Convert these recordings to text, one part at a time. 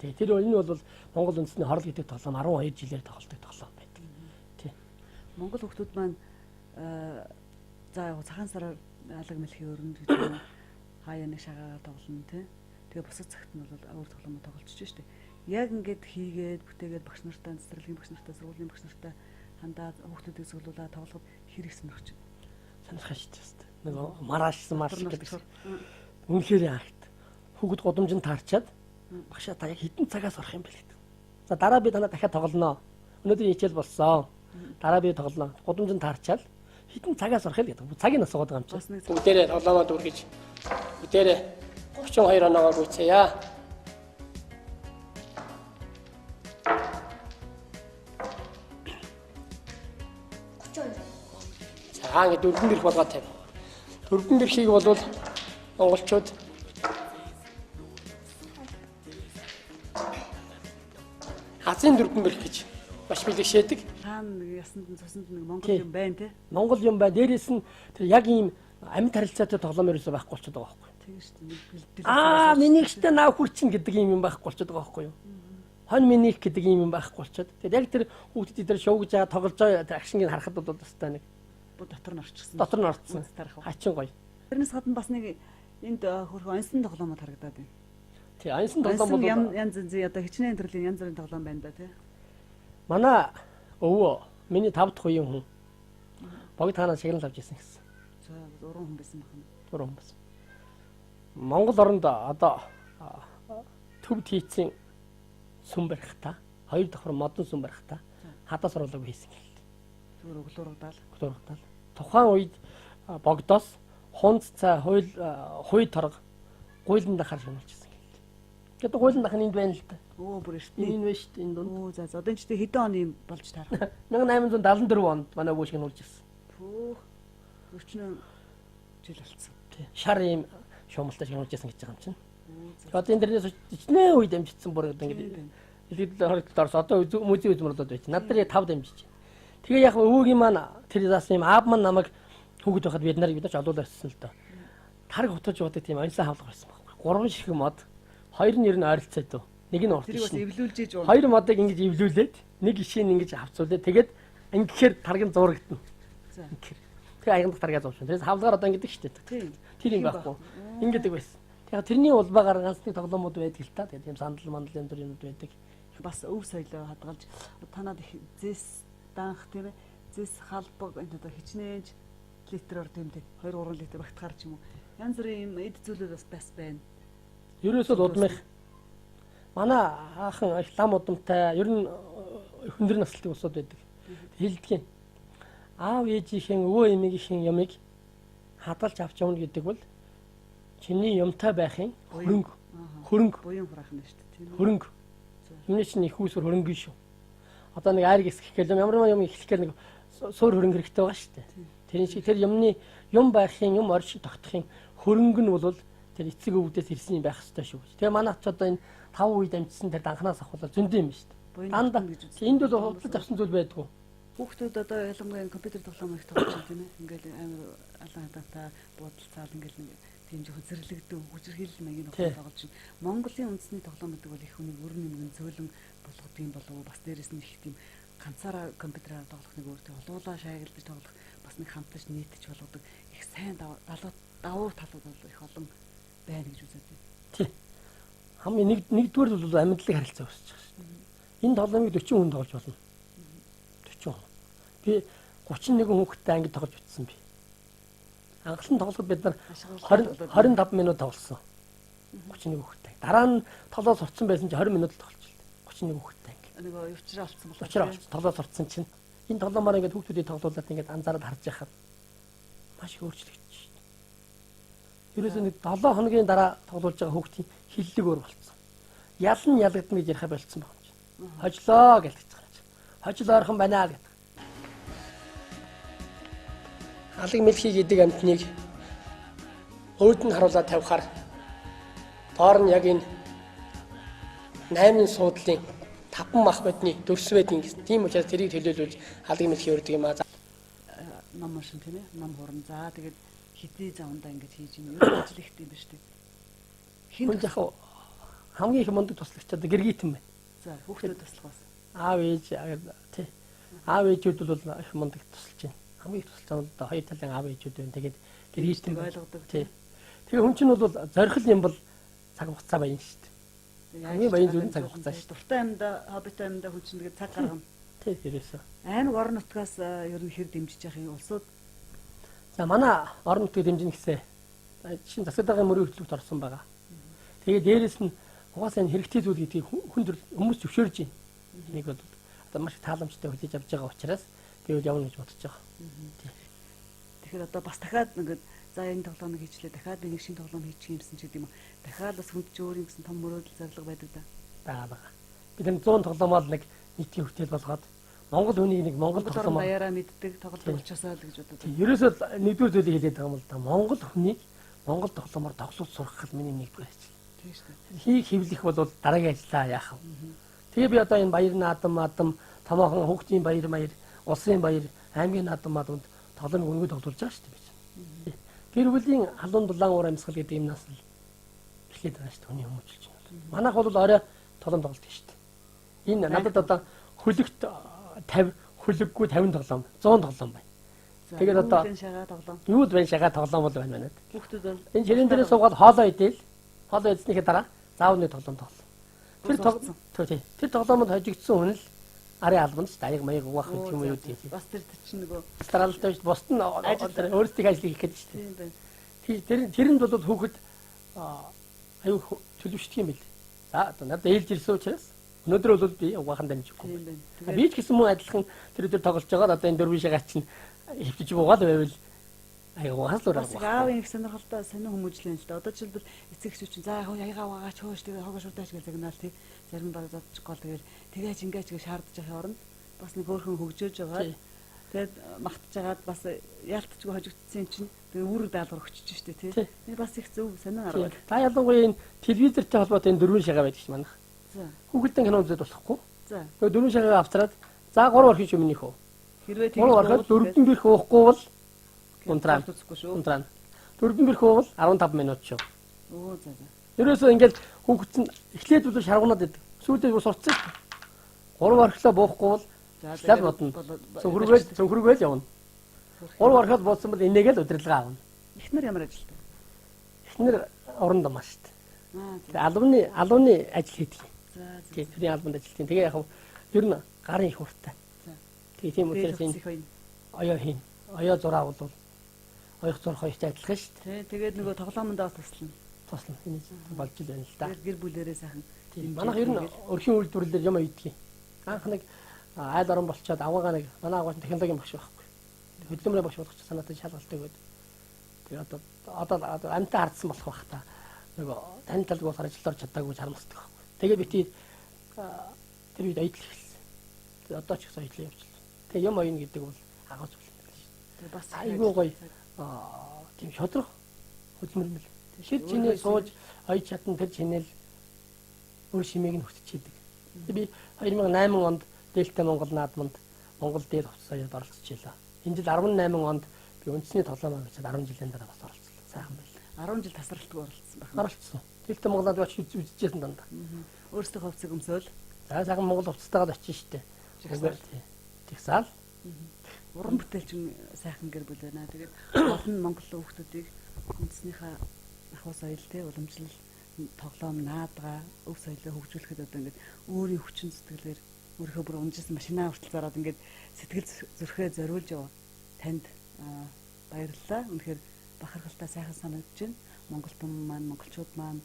Тий. Тэр энэ бол Монгол үндэсний хорол гэдэг тоглоом 12 жилээр тоглолтог тоглоом байдаг. Тий. Монгол хүмүүс маань за яг цагаан сараар алга мэлхий өрнөд гэж юм хаяа нэг шагаагаар тоглоно тий. Тэгээ бусад цагт нь бол өөр тоглоом тоглолцож штэ. Яг ингээд хийгээд бүтээгээд багш нартай цэцэрлэгийн багш нартай сургуулийн багш нартай хандаад хүүхдүүдийг зөвлүүлээд тоглоход хэрэг сонирхож байна. Сонирхож штэ. Нэг марашсан марш гэдэг. Үнэхээр яахт. Хүүхэд гудамжинд таарчаад багшаа та яг хэдэн цагаас орох юм бэ гэдэг. За дараа би танаа дахиад тоглоно. Өнөөдөр хичээл болсон. Дараа би тоглоно. Гудамжинд таарчаал хэдэн цагаас орох юм гэдэг. Цагийг асуугаад байгаа юм чинь. Бүгдээрээ тоглоомоо дүргэж. Бүгдээрээ 32 оноогоор гүйцээе. За ингэ дөрвөн дэрх болгоод тавь. Дөрвөн дэрхийг бол монголчууд хазын дөрвөн дэрх гэж маш бэлгшээдэг. Хаана ясанд нь цуснд нэг монгол юм байна те. Монгол юм байна. Дээрээс нь тэр яг ийм амьд харилцаатай тоглоом ерөөсөө байхгүй болчиход байгаа байхгүй. Тийм шүү дээ. Аа, минийхтэй наа хүрчин гэдэг юм байхгүй болчиход байгаа байхгүй юу? Хон минийх гэдэг юм байхгүй болчиход. Тэгээд яг тэр хүүхдүүд дээр шоугж байгаа тоглож байгаа тэр акшныг харахад бол өстой нэг дотор нь орчихсон. Дотор нь орцсон. Хачин гоё. Тэрнээс гадна бас нэг энд хөрхөн онцлог тоглоомод харагдаад байна. Тий, онцлог тоглоом бол янз янзын одоо хичнээн төрлийн янз бүрийн тоглоом байна да тий. Манай өвөө миний 5 дахь үеийн хүн. Богд хаанаас шагнал авч ирсэн гэсэн. За 3 хүн байсан байна. 3 хүн байсан. Монгол оронд одоо төв тийцэн сүм барих та 2 давхар модон сүм барих та хадаас оруулаагүй хийсэн гэлээ. Зүгээр өглөөрөгдаал. Тухайн үед богдоос хунц цай хуй торг гуйлан дахаар шунуулчихсан гэлээ. Тэгээд гуйлан дах нь энд байна л да. Өө бүр эртний энэ байна шүү дээ энэ дунд. Өө за одоо ч хэдэн оны болж таарах. 1874 онд манай өвөө шагнуулж ирсэн. Пүү 40 жил болсон. Тий. Шар ийм шуумалтай шагнуулж ирсэн гэж байгаа юм чинь. Одоо энэ дэрнээс ичнээ үе дамжчихсан бүр ингээд илгэдэл хоригдолд орсон. Одоо музей үзмэрлүүд байж. Над дээр 5 дамжиж байна. Тэгээ яг өвөгийн маань тэр заасан юм аав маань намайг хүүхэд байхад бид нарыг олуулаад ирсэн л доо. Тарг хутгаж явдаг тийм онцлог хавлага байсан байхгүй. 3 ширхэг мод. 2 нь ер нь ойролцоо дөө. Нэг нь урт. Тэрийг бас эвлүүлж ийж уу. 2 модыг ингэж эвлүүлээд нэг ишийг ингэж хавцуулаад тэгээд ингэхээр таргийн зурагдана. За. Тэгээ аягнах таргаа зовшин. Тэрээс хавлагаар одоо ингэдэг шүү дээ. Тийм. Тэр юм байхгүй. Ингэдэг байсан. Тэгээ тэрний улбаагаар ганцны тоглоомууд байдаг л та. Тэгээ тийм сандал мандал энэ төр юмуд байдаг. Бас өв соёлоо хадгалж танад их зэс данх тийм ээ. Зэс халбаг энэ одоо хичнээн литрээр тэмдэг 2-3 литр багтахаар ч юм уу. Янз бүрийн эд зүйлүүд бас байна. Ерөөсөө удмах. Манай аахан их лам удамтай ер нь хүндэр наслтын усуд байдаг. Хилдгийн. Аав ээжийнхэн өвөө эмээгийнхэн ямыг хадгалж авч явна гэдэг бол чиний юмтай байхын хөрөнгө буян хураах нь шүү дээ тийм үү. хөрөнгө. Юмний чинь их усүр хөрөнгө шүү. Одоо нэг айрыг эсгэх гэл ямар юм эхлэх гэл нэг суур хөрөнгө хэрэгтэй байгаа шүү дээ. Тэр шиг тэр юмны юм байхын юм оршин тогтохын хөрөнгө нь бол тэр эцэг өвгдөөс ирсэн юм байх ёстой шүү. Тэгээ манайх ч одоо энэ 5 үед амжсан тэр данханаас авахлаа зөндөө юм шүү дээ. Дандаа энд бол худалдаж авсан зүйл байдгүй. Хүүхдүүд одоо ялангуяа компьютер тоглоом их тоглож байна тийм ээ. Ингээл амар алан хатаатай буудалцаал ингээл тийм жоохон зэрлэгдэн хүчрхийлэл маягийн тоглоом тоглож байна. Монголын үндэсний тоглоом гэдэг бол их хүний өрн нэмгэн зөөлөн болгодог юм болов уу? Бас дээрэс нь их тийм ганцаараа компьютераар тоглох нэг өөртөө олуулаа шаагилдаж тоглох бас нэг хамтдаж нийтж болгодог их сайн давуу талууд бол их олон байна гэж үзээд байна. Тий. Хамгийн нэгдүгээр бол амьдлаг харилцаа үүсэж байгаа шүү дээ. Энэ тоглоомыг 40 хүн тоглож болно. 40 хүн. Би 31 хүүхэдтэй ангид тоглож утсан би. Анхлан тоглоход бид нар 25 минут тоглосон. 31 хүүхэдтэй. Дараа нь тоглоо сурцсан байсан чи 20 минут л тоглож байлаа. 31 хүүхэдтэй анги. Нэг өвчрөө алдсан болоо. Өвчрөө тоглоо сурцсан чинь энэ тоглоомоор ингээд хүүхдүүдийг тоглуулад ингээд анзаараад харж яхад маш өөрчлөгдсөн шүү дээ. Ерөөсөө нэг 7 хоногийн дараа тоглуулж байгаа хүүхдийн хиллэг өөр болцсон. Ял нь ялгадна гэж ярих болцсон байна юм чинь. Хожлоо гэж хэлж. Хожил ойрхон байна гэдэг. Алаг мэлхий гэдэг амьтныг өөд нь харуулаад тавихаар доор нь яг энэ 8 суудлын 5 мах бодны дөрс байдгийн гэсэн. Тийм учраас тэрийг төлөөлүүлж алаг мэлхий өрдөг юм аа. Ном машин тийм ээ. Ном хуран. За тэгээд хэдий завндаа ингэж хийж юм. Ер нь ажил ихтэй юм ба шүү дээ. Хин яг хамгийн их мундаг туслагч одоо гэргитэн байна. За хүүхдүүд туслах бас. Аав ээж тий. Аав ээжүүд бол их мундаг тусалж байна. Хамгийн их тусалж байгаа нь одоо хоёр талын аав ээжүүд байна. Тэгээд гэргитэн ойлгодог. тий. Тэгээ хүн чинь бол зорих юм бол цаг хугацаа баян шүү дээ. Хамгийн баян зүйл нь цаг хугацаа шүү дээ. Дуртай амьда, хоббитой амьда хүн чинь тэгээд цаг гаргана. Тий, ерөөсөө. Аймаг орон нутгаас ер нь хэр дэмжиж явах юм улсууд. За манай орон нутгийг дэмжинэ гэсэн чинь засаг даргын мөрийн хөтөлбөрт орсон байгаа. Тэгээ дээрэс нь угаасаа энэ хэрэгтэй зүйл гэдгийг хүмүүс зөвшөөрж байна. Энийг бол одоо маш тааламжтай хүлээж авч байгаа учраас би бол явна гэж бодож байгаа. Тэгэхээр одоо бас дахиад ингээд за энэ тоглоомыг хийчлээ дахиад би нэг шинэ тоглоом хийчих юмсан ч гэдэг юм уу. Дахиад бас хүнд чинь өөр юм гэсэн том мөрөөдөл зорилго байдаг да. Бага. Бид энэ 100 тоглоомол нэг нийтийн хүртэл болгоод Монгол хүнийг нэг Монгол тоглоом баяраа мэддэг тоглолт болчихсоо л гэж боддог. Ерөөсөө нэгдүгээр зүйлийг хэлээд байгаа юм л да. Монгол хүнийг Монгол тоглоомоор тоглож сурах гал миний нэгдүгээр ажил. Тийм шүү дээ. Хийг хэвлэх бол дараагийн ажиллаа яах вэ? Тэгээ би одоо энэ баяр наадам томоохон хүүхдийн баяр улсын баяр аймгийн наадамд тоглоомыг өнгө тоглуулж байгаа шүү дээ. Гэр бүлийн халуун дулаан уур амьсгал гэдэг юмнаас л эхлээд байгаа шүү дээ. Хүний хүмүүжүүлж байна. Манайх бол орой тоглоом тоглолт шүү дээ. Энэ надад одоо хөлөгт 50 хөлөггүй 50 тоглоом 100 тоглоом байна. Тэгээд одоо юуд байна шагаа тоглоом бол байна манайд. Хүүхдүүд бол энэ ширэн дээрээ суугаад хоолоо идэл хоолоо идснийхээ дараа заавал нэг тоглоом тоглоно. Тэр тоглоомод хожигдсон хүн л арын албанд ч аяг маяг угаах юм уу юу тийм. Бас тэр чинь нөгөө старалтай шүү. Бусд нь өөрсдийн ажлыг хийх гэдэг шүү дээ. Тэрэнд бол хүүхэд аюу төлөвшдөг юм бэл. За одоо надад ээлж ирсэн учраас өнөөдөр бол би угаахан дамжихгүй. Би ч гэсэн мөн адилхан тэр тоглож байгаа одоо энэ дөрвөн шагаа чинь хөвтөж буугаад байвал аюу угаас л ураг. Аавын их сонирхолтой сонин хүмүүжлэн л да. Одоо жишээлбэл эцэг эхчүүд чинь за ягаа угаач хөөш тэгээ хогоо шуудаач гэж загнаал тий. Зарим баг зодчих гол тэгэл тэгээч ингээч гэж шаардж явах оронд бас нэг өөрхөн хөгжөөж байгаа. Тэгээд магтж агаад бас яалтчгүй хожигдсон чинь тэгээ үүрэг даалгавар өгчөж штэ тий. Энэ бас их зөв сонин арга. Та ялангуяа энэ телевизэртэй холбоотой энэ дөрвөн шагаа байдаг ш манайх. За. Хүүхдэн кино үзээд болохгүй. За. Тэгээ дөрвөн шагаа авчраад за 3 орхиж өмнөх үү. Хэрвээ тийм 3 орхиж дөрвөн бэрх уухгүй бол унтраа. Унтраа. Дөрвөн бэрх уувал 15 минут шүү. Оо за за. Ерөөсөө ингээд хүүхэд нь эхлээд бол шаргунаад байдаг. Сүүлдээ бас урцсан шүү. 3 орхилоо буухгүй бол лав бодно. Цөнхрөгөөл явна. 3 орхиод буусан бол энийгээ л удирдлага авна. Эхнэр ямар ажилтай? Эхнэр орон дамаа шүү. Аа. Алууны ажил хийдэг. За за. Тийм тэрийн албанд ажилтیں۔ Тэгээ яг ер нь гарын их урттай. Тэгээ тийм учраас энэ оёо хийн. Оёо зураа бол оёх зурх хоёртай адилхан шүү дээ. Тэгээд нөгөө тоглоомондоо туслана. Туслана. Энэ болж л байна л да. Гэр бүлэрээ сайхан. Манайх ер нь өрхийн үйлдвэрлэлээр юм ийдгийг. Анх нэг айл орон болчоод аваагаа нэг манай аваач технологийн багш байхгүй. Хөдөлмөрийн багш болгоч санаатай шалгалтай гээд. Тэгээ одоо амтаа хардсан болох бах та. Нөгөө тань талг болохоор ажилд орж чадаагүй харамсдаг байхгүй. Тэгээ бити тэр үед аялал эхэлсэн. Тэгээ одоо ч гэсэн аялал явуулсан. Тэгээ юм оёно гэдэг бол агуу зүйл юм байна шүү. Тэгээ бас айгүй гоё тийм шодрох хөдөлмөр юм л. Шид чинээ сууж оёж чадсан тэр чинэл өөр шимийг нь хөтчихийдэг. Би 2008 онд Дельта Монгол наадманд Монгол дээр хувцас оролцож байлаа. Энэ жил 18 онд би үндэсний тоглоом авчиад 10 жилийн дараа бас оролцлоо. Сайхан байлаа. 10 жил тасралтгүй оролцсон байна. Оролцсон. Дельта Монголд очиж үзчихсэн дандаа. Өөрсдөө хувцас өмсөөл. За сайхан Монгол хувцастайгаад очиж штэ. Тэгсаал. Уран бүтээлч сайхан гэр бүл байна. Тэгээд олон монгол хүүхдүүдийг үндэснийхээ ахуй соёл те уламжлал тоглоом наадгаа өв соёлоо хөгжүүлэхэд одоо ингээд өөрийн хүчин сэтгэлээр өөрийнхөө бүр унжсан машинаа хүртэл зараад ингээд сэтгэл зүрхээ зориулж яваа танд баярлалаа. Үнэхээр бахархалтай сайхан санагдаж байна. Монгол хүмүүс маань монголчууд маань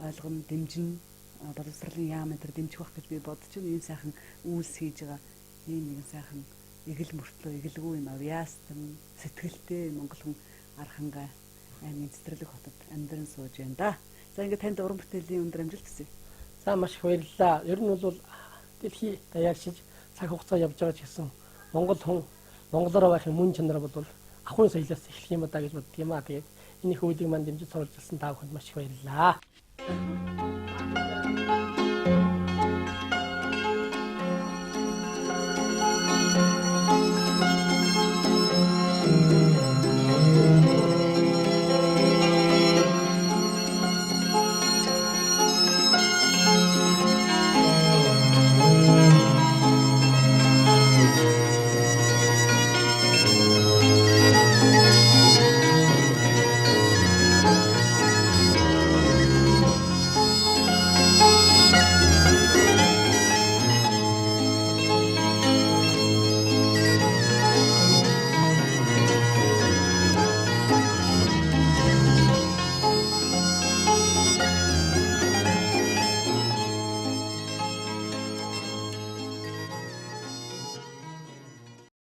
ойлгоно дэмжин боловсролын яам энэ төр дэмжих байх гэж би бодож байна. Ийм сайхан үйлс хийж байгаа ийм нэгэн сайхан эгэл мөртлөө эгэлгүй юм авьяастан сэтгэлтэй монгол хүн архангаа аймгийн цэцэрлэг хотод амьдран сууж байна да. За ингээд танд уран бүтээлийн өндөр амжилт хүсье. За маш их баярлалаа. Ер нь бол дэлхий даяаршиж цаг хугацаа явж байгаа ч гэсэн монгол хүн монголоор байхын мөн чанар бол ахуйн соёлоос эхлэх юм да гэж боддог юм аа. Тэгээд энэ их үйлийг маань дэмжиж суралцсан та бүхэнд маш их баярлалаа.